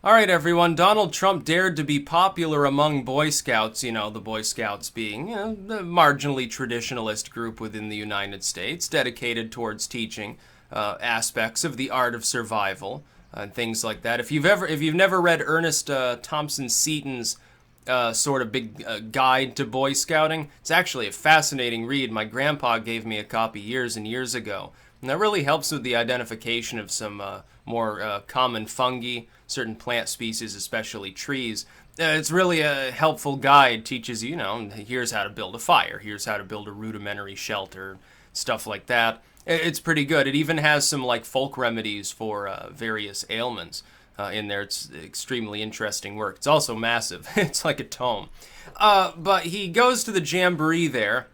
All right, everyone. Donald Trump dared to be popular among Boy Scouts, the Boy Scouts being, the marginally traditionalist group within the United States, dedicated towards teaching aspects of the art of survival and things like that. If you've never read Ernest Thompson Seton's sort of big guide to Boy Scouting, it's actually a fascinating read. My grandpa gave me a copy years and years ago. And that really helps with the identification of some more common fungi, certain plant species, especially trees. It's really a helpful guide, teaches you, here's how to build a fire, here's how to build a rudimentary shelter, stuff like that. It's pretty good. It even has some like folk remedies for various ailments in there. It's extremely interesting work. It's also massive. It's like a tome. But he goes to the jamboree there,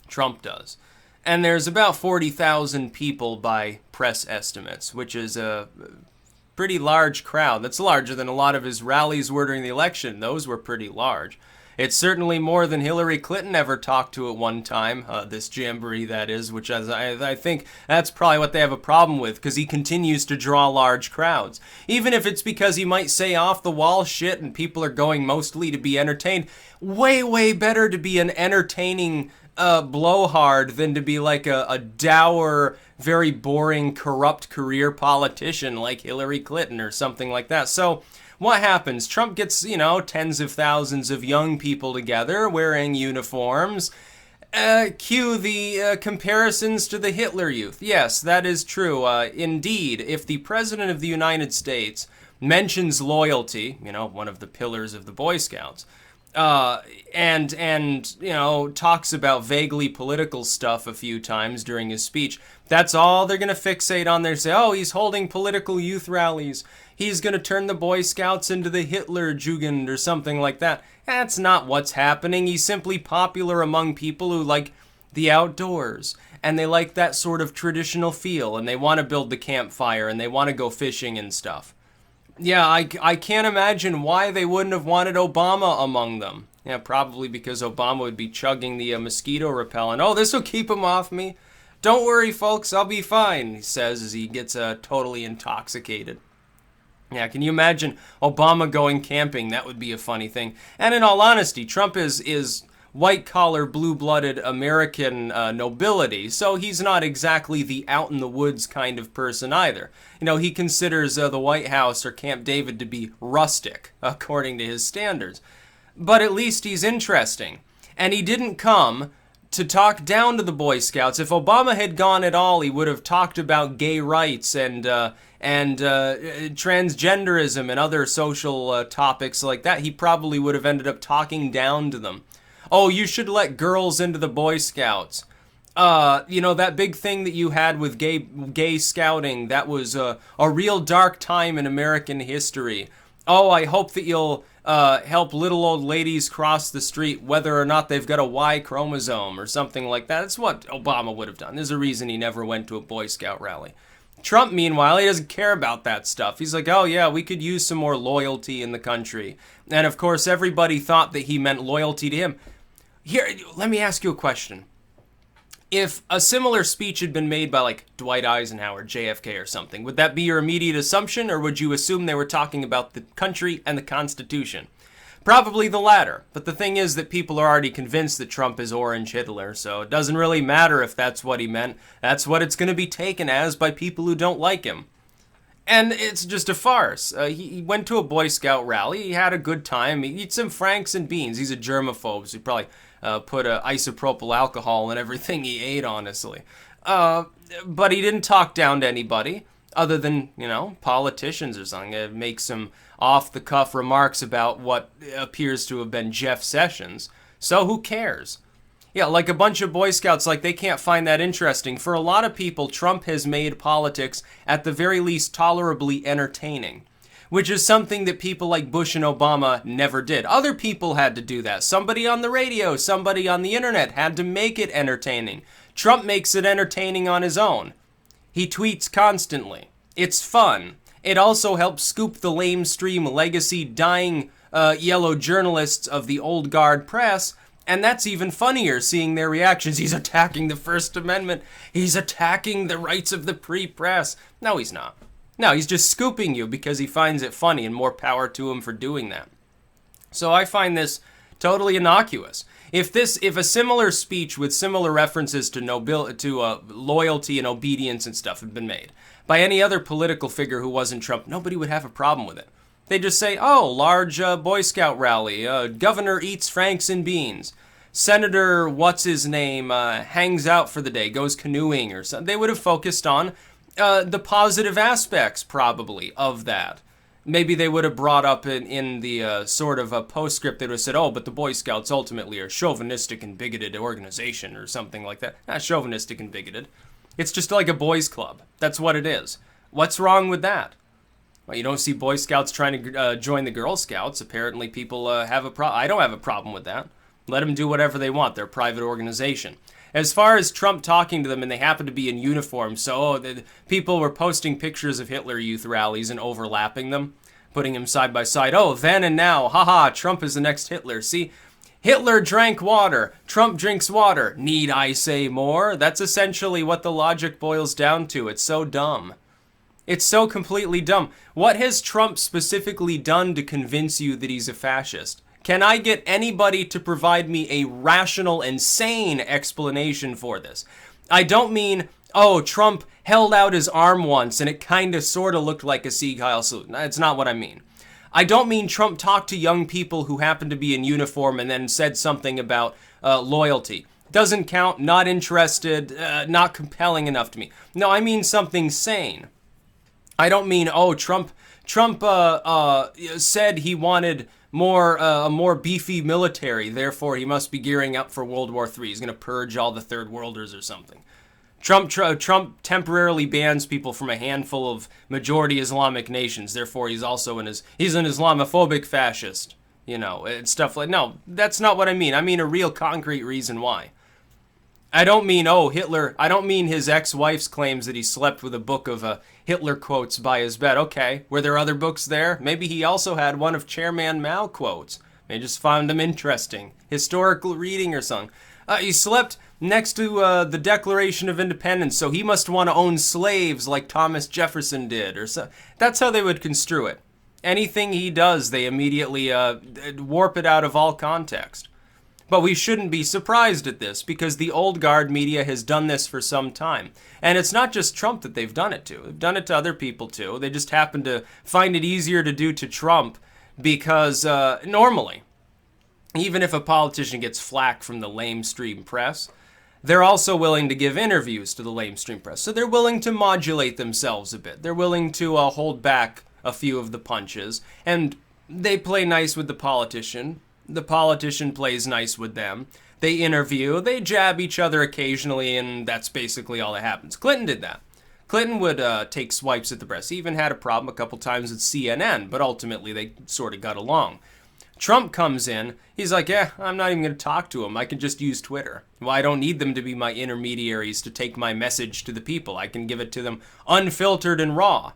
Trump does. And there's about 40,000 people by press estimates, which is a pretty large crowd. That's larger than a lot of his rallies were during the election. Those were pretty large. It's certainly more than Hillary Clinton ever talked to at one time, this jamboree, that is, which I think that's probably what they have a problem with, because he continues to draw large crowds. Even if it's because he might say off-the-wall shit and people are going mostly to be entertained, way, way better to be an entertaining blowhard than to be like a dour, very boring, corrupt career politician like Hillary Clinton or something like that. So what happens? Trump gets, tens of thousands of young people together wearing uniforms. Cue the comparisons to the Hitler Youth. Yes, that is true. Indeed, if the President of the United States mentions loyalty, one of the pillars of the Boy Scouts, and talks about vaguely political stuff a few times during his speech, that's all they're going to fixate on there. Say, oh, he's holding political youth rallies. He's going to turn the Boy Scouts into the Hitler Jugend or something like that. That's not what's happening. He's simply popular among people who like the outdoors, and they like that sort of traditional feel, and they want to build the campfire, and they want to go fishing and stuff. Yeah, I can't imagine why they wouldn't have wanted Obama among them. Yeah, probably because Obama would be chugging the mosquito repellent. Oh, this will keep him off me. Don't worry, folks, I'll be fine, he says as he gets totally intoxicated. Yeah, can you imagine Obama going camping? That would be a funny thing. And in all honesty, Trump is white-collar, blue-blooded American nobility, so he's not exactly the out-in-the-woods kind of person either. He considers the White House or Camp David to be rustic, according to his standards. But at least he's interesting. And he didn't come to talk down to the Boy Scouts. If Obama had gone at all, he would have talked about gay rights and transgenderism and other social topics like that. He probably would have ended up talking down to them. Oh, you should let girls into the Boy Scouts. That big thing that you had with gay scouting, that was a real dark time in American history. Oh, I hope that you'll help little old ladies cross the street whether or not they've got a Y chromosome or something like that. That's what Obama would have done. There's a reason he never went to a Boy Scout rally. Trump, meanwhile, he doesn't care about that stuff. He's like, oh yeah, we could use some more loyalty in the country. And of course, everybody thought that he meant loyalty to him. Here, let me ask you a question. If a similar speech had been made by like Dwight Eisenhower, JFK or something, would that be your immediate assumption, or would you assume they were talking about the country and the Constitution? Probably the latter, but the thing is that people are already convinced that Trump is Orange Hitler, so it doesn't really matter if that's what he meant. That's what it's going to be taken as by people who don't like him. And it's just a farce. He went to a Boy Scout rally, he had a good time, he eats some Franks and beans. He's a germaphobe, so he probably put isopropyl alcohol in everything he ate, honestly. But he didn't talk down to anybody, other than, politicians or something. Make some off-the-cuff remarks about what appears to have been Jeff Sessions. So who cares? Yeah, like a bunch of Boy Scouts, like they can't find that interesting. For a lot of people, Trump has made politics, at the very least, tolerably entertaining, which is something that people like Bush and Obama never did. Other people had to do that. Somebody on the radio, somebody on the internet had to make it entertaining. Trump makes it entertaining on his own. He tweets constantly. It's fun. It also helps scoop the lamestream legacy dying yellow journalists of the old guard press. And that's even funnier, seeing their reactions. He's attacking the First Amendment. He's attacking the rights of the free press. No, he's not. No, he's just scooping you because he finds it funny, and more power to him for doing that. So I find this totally innocuous. If a similar speech with similar references to loyalty and obedience and stuff had been made by any other political figure who wasn't Trump, nobody would have a problem with it. They just say, oh, large Boy Scout rally, governor eats Franks and beans, Senator what's-his-name hangs out for the day, goes canoeing or something. They would have focused on the positive aspects, probably, of that. Maybe they would have brought up in the sort of a postscript, they would have said, oh, but the Boy Scouts ultimately are a chauvinistic and bigoted organization or something like that. Not chauvinistic and bigoted. It's just like a boys' club. That's what it is. What's wrong with that? Well, you don't see Boy Scouts trying to join the Girl Scouts. Apparently people have a problem. I don't have a problem with that. Let them do whatever they want. They're a private organization. As far as Trump talking to them, and they happen to be in uniform, so the people were posting pictures of Hitler Youth rallies and overlapping them, putting them side by side. Oh, then and now, haha, Trump is the next Hitler. See, Hitler drank water, Trump drinks water. Need I say more? That's essentially what the logic boils down to. It's so dumb. It's so completely dumb. What has Trump specifically done to convince you that he's a fascist? Can I get anybody to provide me a rational and sane explanation for this? I don't mean, oh, Trump held out his arm once and it kind of sort of looked like a Sieg Heil salute. That's not what I mean. I don't mean Trump talked to young people who happened to be in uniform and then said something about loyalty. Doesn't count, not interested, not compelling enough to me. No, I mean something sane. I don't mean, oh, Trump said he wanted a more beefy military, therefore he must be gearing up for World War III. He's going to purge all the third worlders or something. Trump temporarily bans people from a handful of majority Islamic nations, therefore he's also he's an Islamophobic fascist, and stuff like. No, that's not what I mean. I mean a real concrete reason why. I don't mean, oh, Hitler, I don't mean his ex-wife's claims that he slept with a book of Hitler quotes by his bed. Okay, were there other books there? Maybe he also had one of Chairman Mao quotes. They just found them interesting. Historical reading or something. He slept next to the Declaration of Independence, so he must want to own slaves like Thomas Jefferson did. Or so. That's how they would construe it. Anything he does, they immediately warp it out of all context. But we shouldn't be surprised at this, because the old guard media has done this for some time. And it's not just Trump that they've done it to. They've done it to other people too. They just happen to find it easier to do to Trump because normally, even if a politician gets flack from the lamestream press, they're also willing to give interviews to the lamestream press. So they're willing to modulate themselves a bit. They're willing to hold back a few of the punches. And they play nice with the politician. The politician plays nice with them. They interview, they jab each other occasionally, and that's basically all that happens. Clinton did that. Clinton would take swipes at the press. He even had a problem a couple times with CNN, but ultimately they sort of got along. Trump comes in, he's like, I'm not even going to talk to him. I can just use Twitter. Well, I don't need them to be my intermediaries to take my message to the people. I can give it to them unfiltered and raw.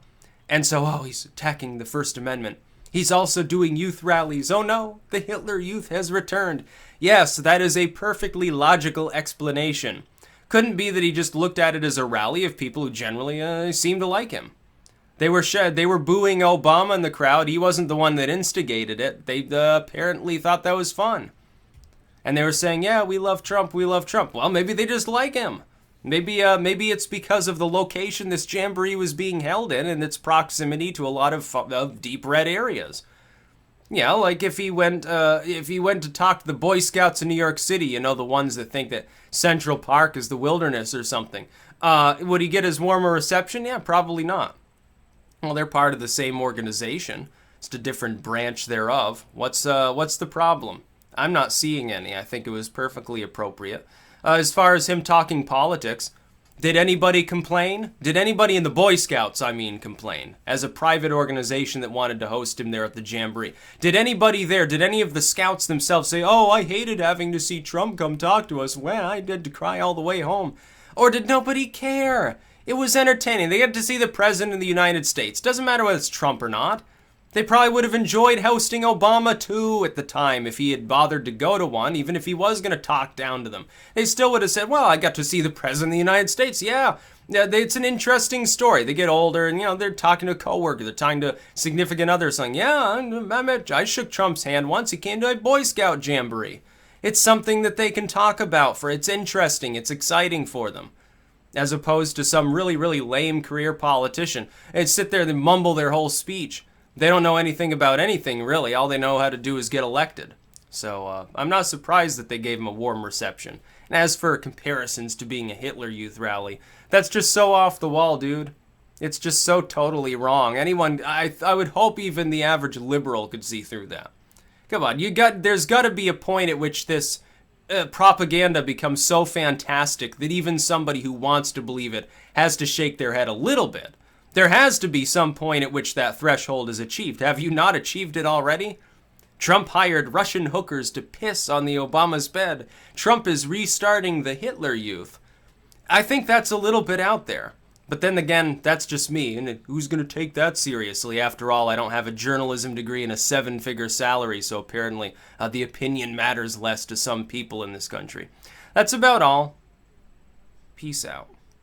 And so, he's attacking the First Amendment. He's also doing youth rallies. Oh no, the Hitler Youth has returned. Yes, that is a perfectly logical explanation. Couldn't be that he just looked at it as a rally of people who generally seemed to like him. They were booing Obama in the crowd. He wasn't the one that instigated it. They apparently thought that was fun. And they were saying, yeah, we love Trump, we love Trump. Well, maybe they just like him. Maybe it's because of the location this jamboree was being held in and its proximity to a lot of deep red areas. Yeah, like if he went to talk to the Boy Scouts in New York City, the ones that think that Central Park is the wilderness or something, would he get as warm a reception? Yeah, probably not. Well, they're part of the same organization, just a different branch thereof. What's the problem? I'm not seeing any. I think it was perfectly appropriate. As far as him talking politics, did anybody complain? Did anybody in the Boy Scouts, complain? As a private organization that wanted to host him there at the jamboree. Did anybody there, did any of the scouts themselves say, oh, I hated having to see Trump come talk to us. Well, I had to cry all the way home. Or did nobody care? It was entertaining. They got to see the President of the United States. Doesn't matter whether it's Trump or not. They probably would have enjoyed hosting Obama too at the time if he had bothered to go to one, even if he was going to talk down to them. They still would have said, well, I got to see the President of the United States. Yeah, it's an interesting story. They get older and, they're talking to a coworker. They're talking to a significant other saying, yeah, I shook Trump's hand once. He came to a Boy Scout jamboree. It's something that they can talk about it's interesting. It's exciting for them. As opposed to some really, really lame career politician. They'd sit there and mumble their whole speech. They don't know anything about anything, really. All they know how to do is get elected. So I'm not surprised that they gave him a warm reception. And as for comparisons to being a Hitler Youth rally, that's just so off the wall, dude. It's just so totally wrong. I would hope even the average liberal could see through that. Come on, there's got to be a point at which this propaganda becomes so fantastic that even somebody who wants to believe it has to shake their head a little bit. There has to be some point at which that threshold is achieved. Have you not achieved it already? Trump hired Russian hookers to piss on the Obama's bed. Trump is restarting the Hitler Youth. I think that's a little bit out there. But then again, that's just me, and who's going to take that seriously? After all, I don't have a journalism degree and a 7-figure salary, so apparently the opinion matters less to some people in this country. That's about all. Peace out.